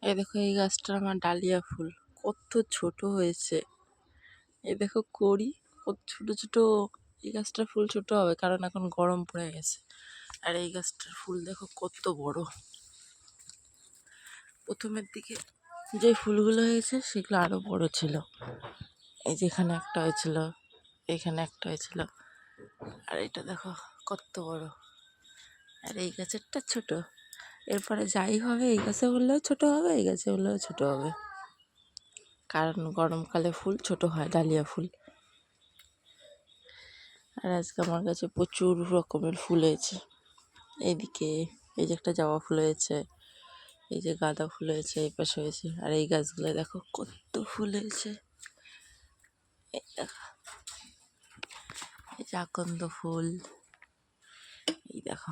এই দেখো এই গাছটা আমার ডালিয়া ফুল কত ছোট হয়েছে। এই দেখো কড়ি কত ছোট ছোট। এই গাছটার ফুল ছোট হবে কারণ এখন গরম পড়ে গেছে। আর এই গাছটার ফুল দেখো কত বড়। প্রথমের দিকে যে ফুলগুলো হয়েছে সেগুলো আরো বড় ছিল। এই যেখানে একটা হয়েছিল, এখানে একটা হয়েছিল, আর এটা দেখো কত বড়। আর এই গাছেরটা ছোট। এরপরে যাই হবে এই গাছে হলেও ছোট হবে, এই গাছে হলেও ছোট হবে, কারণ গরমকালে ফুল ছোট হয়, ডালিয়া ফুল। আর আজকে আমার কাছে প্রচুর রকমের ফুল হয়েছে। এইদিকে এই যে একটা জবা ফুল হয়েছে, এই যে গাঁদা ফুল হয়েছে, এই পাশে হয়েছে। আর এই গাছগুলো দেখো কত ফুল হয়েছে। এই দেখো এই যে আকন্দ ফুল, এই দেখো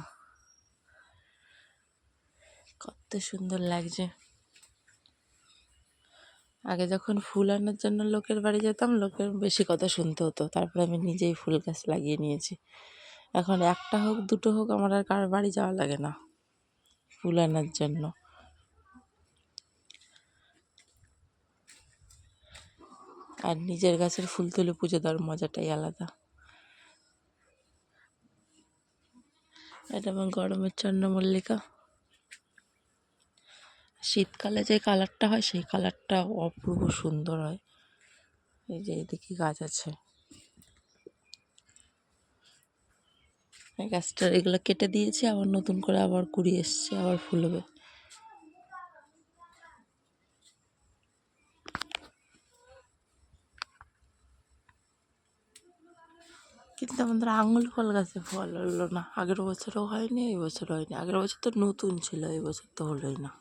কত সুন্দর লাগছে। আগে যখন ফুল আনার জন্য লোকের বাড়ি যেতাম, লোকের বেশি কথা শুনতে হতো, তারপরে আমি নিজেই ফুল গাছ লাগিয়ে নিয়েছি। এখন একটা হোক দুটো হোক আমার আর কারোর বাড়ি যাওয়া লাগে না ফুল আনার জন্য। আর নিজের গাছের ফুল তুলে পুজো দেওয়ার মজাটাই আলাদা। এটা আমার গরমের চন্দ্রমল্লিকা। শীতকালে যে কালারটা হয় সেই কালারটা অপূর্ব সুন্দর হয়। এই যে এদিকে গাছ আছে, এই গাছটা এগুলো কেটে দিয়েছি, আবার নতুন করে আবার কুড়ি এসছে, আবার ফুল হবে। কিন্তু আমাদের আঙুল ফল গাছে ফল হলো না। আগের বছরও হয়নি, এই বছর হয়নি। আগের বছর তো নতুন ছিল, এই বছর তো হলোই না।